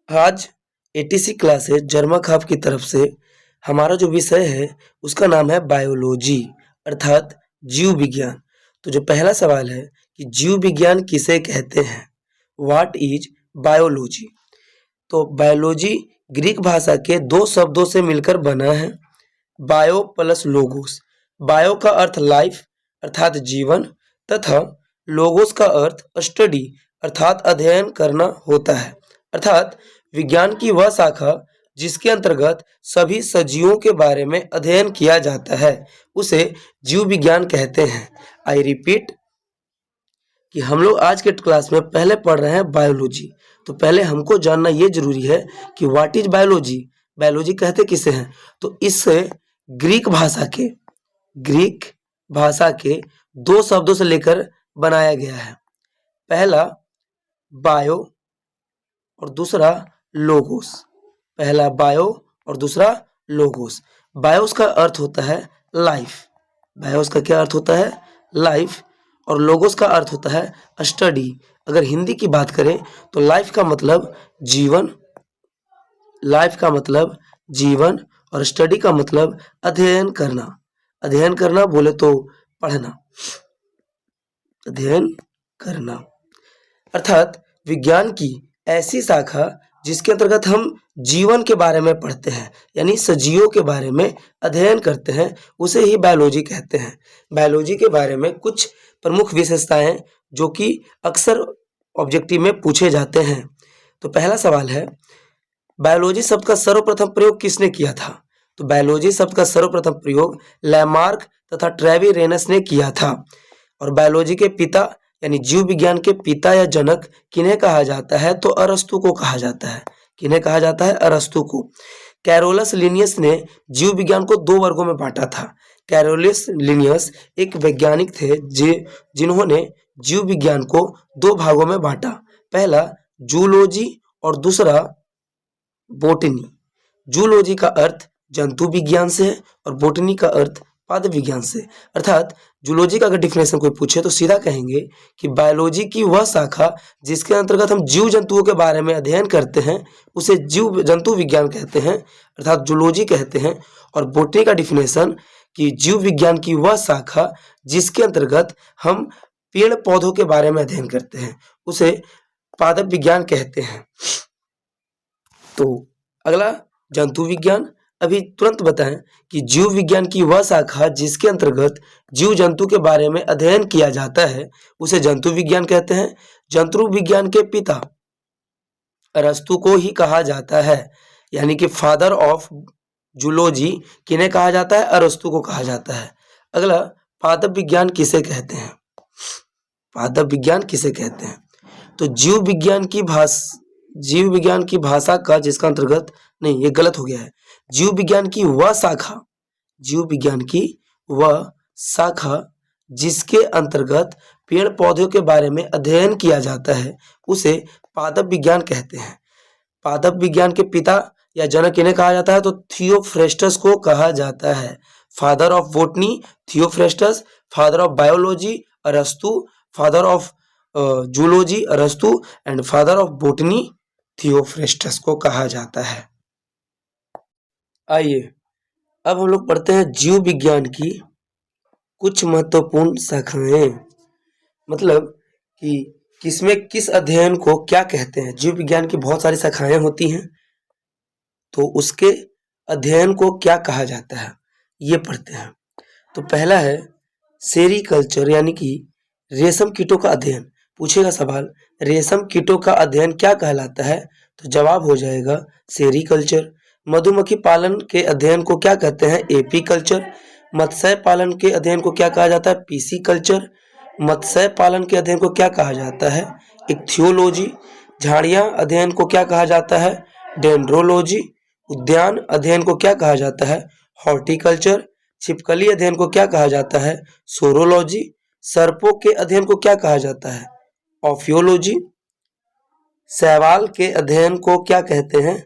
आज ATC classes जर्मा खाप की तरफ से हमारा जो विषय है उसका नाम है बायोलॉजी अर्थात जीव विज्ञान। तो जो पहला सवाल है कि जीव विज्ञान किसे कहते हैं, व्हाट इज बायोलॉजी। तो बायोलॉजी ग्रीक भाषा के दो शब्दों से मिलकर बना है, बायो प्लस लोगोस। बायो का अर्थ लाइफ अर्थात जीवन तथा लोगोस का अर्थ स्टडी अर्थात अध्ययन करना होता है। अर्थात विज्ञान की वह शाखा जिसके अंतर्गत सभी सजीवों के बारे में अध्ययन किया जाता है उसे जीव विज्ञान कहते हैं। आई रिपीट कि हम लोग आज के क्लास में पहले पढ़ रहे हैं बायोलॉजी। तो पहले हमको जानना ये जरूरी है कि व्हाट इज बायोलॉजी, बायोलॉजी कहते किसे हैं। तो इससे ग्रीक भाषा के दो शब्दों से लेकर बनाया गया है। पहला बायो और दूसरा लोगोस। पहला बायो और दूसरा लोगोस। बायोस का अर्थ होता है लाइफ, बायोस का क्या अर्थ होता है, लाइफ, और लोगोस का अर्थ होता है स्टडी। अगर हिंदी की बात करें तो लाइफ का मतलब जीवन, लाइफ का मतलब जीवन और स्टडी का मतलब अध्ययन करना। अध्ययन करना बोले तो पढ़ना, अध्ययन करना। अर्थात विज्ञान की ऐसी शाखा जिसके अंतर्गत हम जीवन के बारे में पढ़ते हैं यानी सजीवों के बारे में अध्ययन करते हैं उसे ही बायोलॉजी कहते हैं। बायोलॉजी के बारे में कुछ प्रमुख विशेषताएं जो कि अक्सर ऑब्जेक्टिव में पूछे जाते हैं। तो पहला सवाल है, बायोलॉजी शब्द का सर्वप्रथम प्रयोग किसने किया था। तो बायोलॉजी शब्द का सर्वप्रथम प्रयोग लैमार्क तथा ट्रेविरेनस ने किया था। और बायोलॉजी के पिता यानी जीव विज्ञान के पिता या जनक किन्हें कहा जाता है, तो अरस्तु को कहा जाता है। किन्हें कहा जाता है, अरस्तु को। कैरोलस लिनियस ने जीव विज्ञान को दो वर्गों में बांटा था। कैरोलस लिनियस एक वैज्ञानिक थे जिन्होंने जीव विज्ञान को दो भागों में बांटा, पहला जूलॉजी और दूसरा बोटनी। जूलॉजी का अर्थ जंतु विज्ञान से है और बोटनी का अर्थ पादप विज्ञान से। अर्थात जूलॉजी का अगर डिफिनेशन कोई पूछे तो सीधा कहेंगे कि बायोलॉजी की वह शाखा जिसके अंतर्गत हम जीव जंतुओं के बारे में अध्ययन करते हैं उसे जीव जंतु विज्ञान कहते हैं अर्थात जूलॉजी कहते हैं। और बोटनी का डिफिनेशन कि जीव विज्ञान की वह शाखा जिसके अंतर्गत हम पेड़ पौधों के बारे में अध्ययन करते हैं उसे पादप विज्ञान कहते हैं। तो अगला जंतु विज्ञान। अभी तुरंत बताएं कि जीव विज्ञान की वह शाखा जिसके अंतर्गत जीव जंतु के बारे में अध्ययन किया जाता है उसे जंतु विज्ञान कहते हैं। जंतु विज्ञान के पिता अरस्तु को ही कहा जाता है यानी कि फादर ऑफ जूलॉजी किन्हें कहा जाता है, अरस्तु को कहा जाता है। अगला पादप विज्ञान किसे कहते हैं, पादप विज्ञान किसे कहते हैं। तो जीव विज्ञान की भाषा का जिसका अंतर्गत, नहीं ये गलत हो गया है, जीव विज्ञान की वह शाखा, जीव विज्ञान की वह शाखा जिसके अंतर्गत पेड़ पौधों के बारे में अध्ययन किया जाता है उसे पादप विज्ञान कहते हैं। पादप विज्ञान के पिता या जनक इन्हें कहा जाता है, तो थियोफ्रेस्टस को कहा जाता है। Father of botany Theophrastus, father of biology अरस्तु, फादर ऑफ जूलॉजी अरस्तु and father of botany Theophrastus को कहा जाता है। आइए अब हम लोग पढ़ते हैं जीव विज्ञान की कुछ महत्वपूर्ण शाखाएं, मतलब कि किसमें किस अध्ययन को क्या कहते हैं। जीव विज्ञान की बहुत सारी शाखाएं होती हैं तो उसके अध्ययन को क्या कहा जाता है ये पढ़ते हैं। तो पहला है सेरीकल्चर यानी कि रेशम कीटों का अध्ययन। पूछेगा सवाल, रेशम कीटों का अध्ययन क्या कहलाता है, तो जवाब हो जाएगा सेरीकल्चर। मधुमक्खी पालन के अध्ययन को क्या कहते हैं, एपीकल्चर। मत्स्य पालन के अध्ययन को क्या कहा जाता है, पीसीकल्चर। मत्स्य पालन के अध्ययन को क्या कहा जाता है, इक्थियोलॉजी। झाड़ियां अध्ययन को क्या कहा जाता है, डेंड्रोलॉजी। उद्यान अध्ययन को क्या कहा जाता है, हॉर्टिकल्चर। छिपकली अध्ययन को क्या कहा जाता है, सोरोलॉजी। सर्पों के अध्ययन को क्या कहा जाता है, ऑफियोलॉजी। शैवाल के अध्ययन को क्या कहते हैं,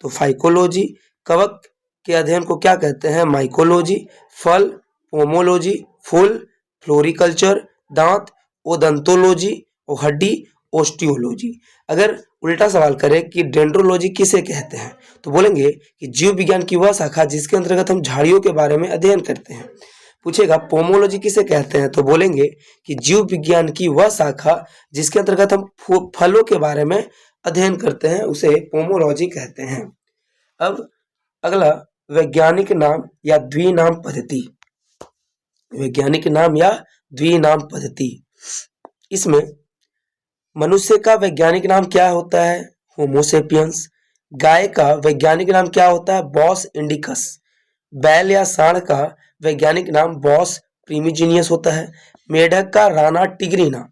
तो फाइकोलॉजी। कवक के अध्ययन को क्या कहते हैं, माइकोलॉजी। फल पोमोलॉजी, फूल फ्लोरिकल्चर। दांत ओदंतोलॉजी और हड्डी ओस्टियोलॉजी। अगर उल्टा सवाल करें कि डेंड्रोलॉजी किसे कहते हैं, तो बोलेंगे कि जीव विज्ञान की वह शाखा जिसके अंतर्गत हम झाड़ियों के बारे में अध्ययन करते हैं। पूछेगा पोमोलॉजी किसे कहते हैं, तो बोलेंगे कि जीव विज्ञान की वह शाखा जिसके अंतर्गत हम फलों के बारे में अध्ययन करते हैं उसे पोमोलॉजी कहते हैं। अब अगला वैज्ञानिक नाम या द्विनाम पद्धति। वैज्ञानिक नाम या द्विनाम पद्धति, इसमें मनुष्य का वैज्ञानिक नाम क्या होता है, होमोसेपियंस। गाय का वैज्ञानिक नाम क्या होता है, बॉस इंडिकस। बैल या सांड का वैज्ञानिक नाम बॉस प्रिमिजिनियस होता है। मेढक का राना टिग्रिना।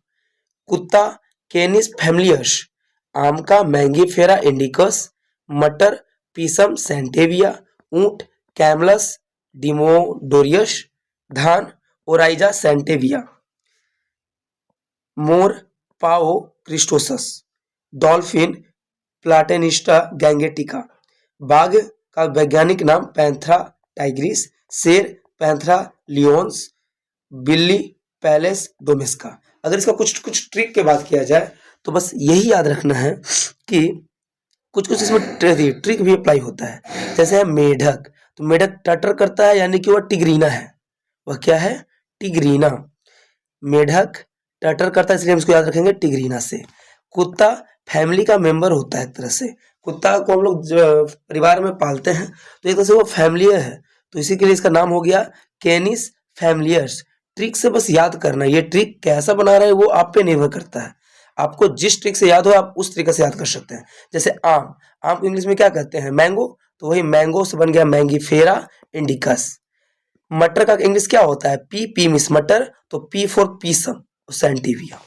कुत्ता कैनिस फैमिलियस। आम का मैंगीफेरा इंडिकस। मटर पीसम सेंटेविया। ऊंट कैमलस डिमोडोरियस। धान ओराइजा सेंटेविया। मोर पाओ क्रिस्टोसस। डॉल्फिन प्लाटेनिस्टा गैंगेटिका। बाघ का वैज्ञानिक नाम पैंथरा टाइग्रिस। शेर पैंथरा लियोन्स। बिल्ली पैलेस डोमेस्का। अगर इसका कुछ ट्रिक के बात किया जाए तो बस यही याद रखना है कि कुछ इसमें ट्रिक भी अप्लाई होता है। जैसे है मेढक, तो मेढक टटर करता है यानी कि वह टिग्रीना है। वह क्या है, टिग्रीना। मेढक टटर करता है इसलिए हम इसको याद रखेंगे टिग्रीना से। कुत्ता फैमिली का मेंबर होता है एक तरह से। कुत्ता को हम लोग परिवार में पालते हैं तो एक तरह से वो फैमिलियर है, तो इसी के लिए इसका नाम हो गया कैनिस फैमिलियर्स। ट्रिक से बस याद करना, ये ट्रिक कैसा बना रहा है वो आप पे निर्भर करता है। आपको जिस ट्रिक से याद हो आप उस तरीके से याद कर सकते हैं। जैसे आम, आम को इंग्लिश में क्या कहते हैं, मैंगो, तो वही मैंगो से बन गया मैंगीफेरा इंडिकस। मटर का इंग्लिश क्या होता है, पी मिस मटर, तो पी फॉर पीसम सेंटिविया।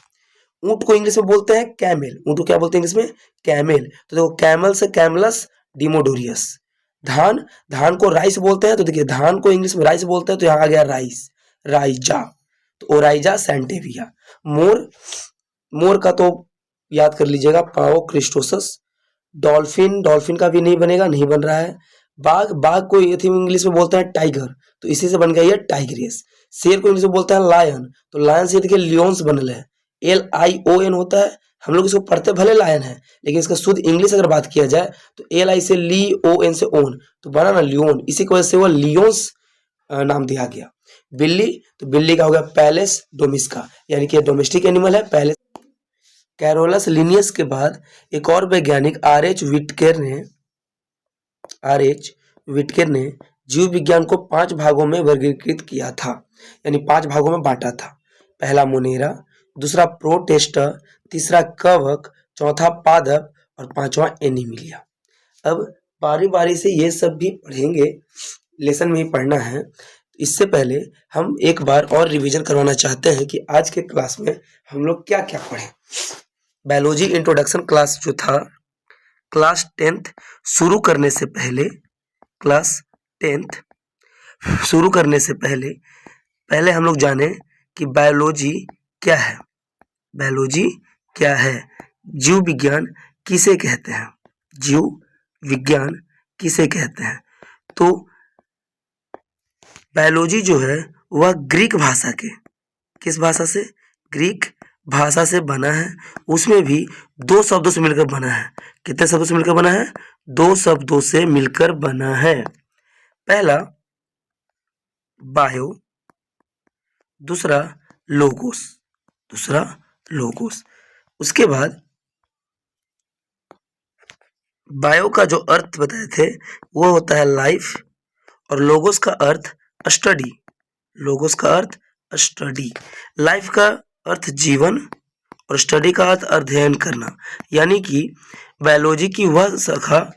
ऊंट को इंग्लिश में बोलते हैं कैमेल, ऊंट को क्या बोलते हैं इंग्लिश में, कैमेल, तो देखो कैमल से कैमलस डिमोडोरियस। धान, धान को राइस बोलते हैं, तो देखिए धान को इंग्लिश में राइस बोलते हैं तो यहाँ आ गया राइस, राइजा, तो ओराइजा सेंटेविया। मोर, मोर का तो याद कर लीजिएगा पाओ क्रिस्टोसस। डॉल्फिन, डॉल्फिन का भी नहीं बनेगा, नहीं बन रहा है। बाघ, बाघ को इंग्लिश में बोलते हैं टाइगर, तो इसी से बन गया ये टाइग्रेस। शेर को इंग्लिश में बोलते हैं लायन, तो लायन से देखिए लियोन्स बनल है, LION होता है। हम लोग इसको पढ़ते भले लायन है लेकिन इसका शुद्ध इंग्लिश अगर बात किया जाए तो LI से LION से ओन, तो बना ना लियोन, इसी की वजह से वो लियोन्स नाम दिया गया। बिल्ली, तो बिल्ली का हो गया पैलेस डोमिस्का, यानी कि डोमेस्टिक एनिमल है, पैलेस। कैरोलस लिनियस के बाद एक और वैज्ञानिक RH विटकेर ने जीव विज्ञान को 5 भागों में वर्गीकृत किया था, यानी 5 भागों में बांटा था। पहला मोनेरा, दूसरा प्रोटेस्टर, तीसरा कवक, चौथा पादप और पांचवा एनिमिलिया। अब बारी बारी से ये सब भी पढ़ेंगे, लेसन में ही पढ़ना है। इससे पहले हम एक बार और रिवीजन करवाना चाहते हैं कि आज के क्लास में हम लोग क्या क्या पढ़े। बायोलॉजी इंट्रोडक्शन क्लास जो था, क्लास 10th शुरू करने से पहले, क्लास 10th शुरू करने से पहले हम लोग जाने कि बायोलॉजी क्या है। बायोलॉजी क्या है, जीव विज्ञान किसे कहते हैं, जीव विज्ञान किसे कहते हैं। तो बायोलॉजी जो है वह ग्रीक भाषा के, किस भाषा से, ग्रीक भाषा से बना है। उसमें भी 2 शब्दों से मिलकर बना है। कितने शब्दों से मिलकर बना है, 2 शब्दों से मिलकर बना है। पहला बायो, दूसरा लोगोस, उसके बाद बायो का जो अर्थ बताए थे वो होता है लाइफ, और लोगोस का अर्थ स्टडी, लाइफ का अर्थ जीवन और स्टडी का अर्थ अध्ययन करना। यानी कि बायोलॉजी की वह शाखा,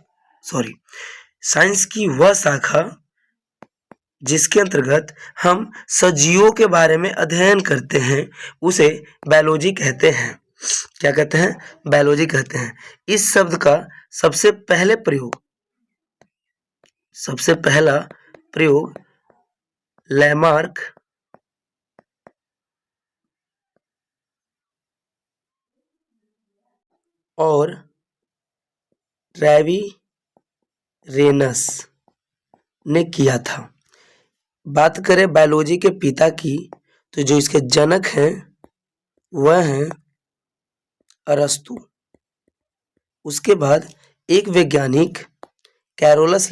साइंस की वह शाखा जिसके अंतर्गत हम सजीवों के बारे में अध्ययन करते हैं उसे बायोलॉजी कहते हैं। क्या कहते हैं, बायोलॉजी कहते हैं। इस शब्द का सबसे पहला प्रयोग लैमार्क और ट्रेविरेनस ने किया था। बात करें बायोलॉजी के पिता की तो जो इसके जनक हैं वह हैं अरस्तु। उसके बाद एक वैज्ञानिक कैरोलस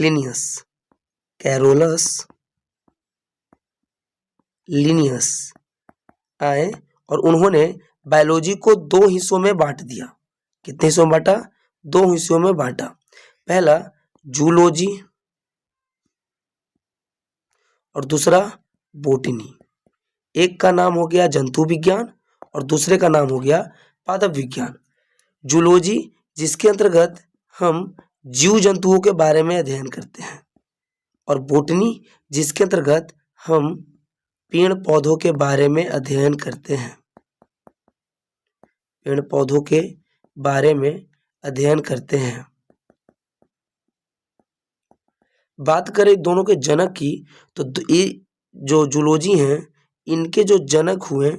लिनियस आए और उन्होंने बायोलॉजी को दो हिस्सों में बांट दिया। कितने हिस्सों में बांटा? दो हिस्सों में बांटा। पहला जूलॉजी और दूसरा बोटनी। एक का नाम हो गया जंतु विज्ञान और दूसरे का नाम हो गया पादप विज्ञान। जूलॉजी जिसके अंतर्गत हम जीव जंतुओं के बारे में अध्ययन करते हैं, और बोटनी जिसके अंतर्गत हम पेड़ पौधों के बारे में अध्ययन करते हैं। पेड़ पौधों के बारे में अध्ययन करते हैं। बात करें दोनों के जनक की, तो ये जो जूलॉजी हैं, इनके जो जनक हुए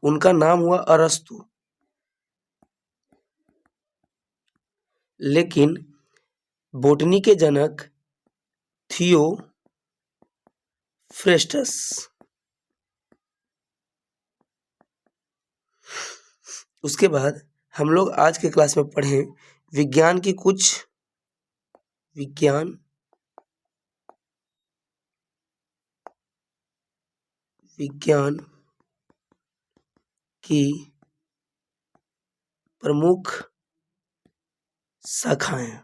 उनका नाम हुआ अरस्तु, लेकिन बोटनी के जनक थियोफ्रेस्टस। उसके बाद हम लोग आज के क्लास में पढ़ें विज्ञान की प्रमुख शाखाएं।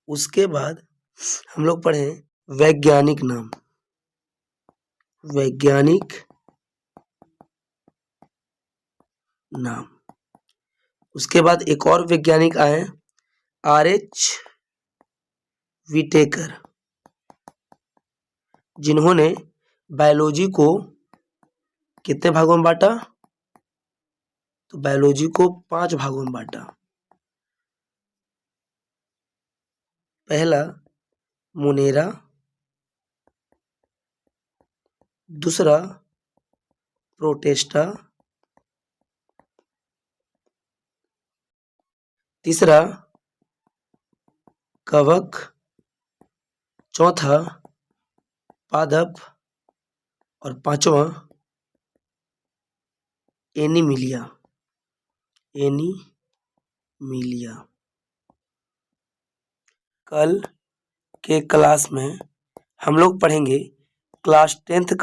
उसके बाद हम लोग पढ़ें वैज्ञानिक नाम। उसके बाद एक और वैज्ञानिक आए R.H. विटेकर, जिन्होंने बायोलॉजी को कितने भागों में बांटा? तो बायोलॉजी को 5 भागों में बांटा। पहला मोनेरा, दूसरा प्रोटेस्टा, तीसरा कवक, चौथा पादप और पांचवा एनीमिलिया। कल के क्लास में हम लोग पढ़ेंगे क्लास 10th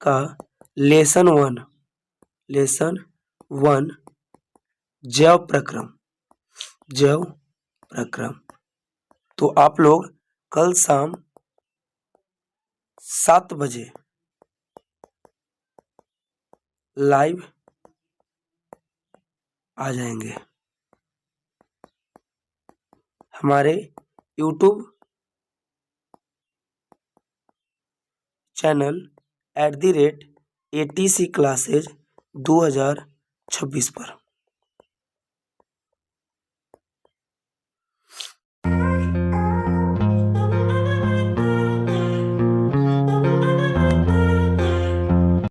का लेसन 1 जैव प्रक्रम। तो आप लोग कल शाम 7 बजे लाइव आ जाएंगे। हमारे YouTube चैनल @ATC Classes 2026 पर।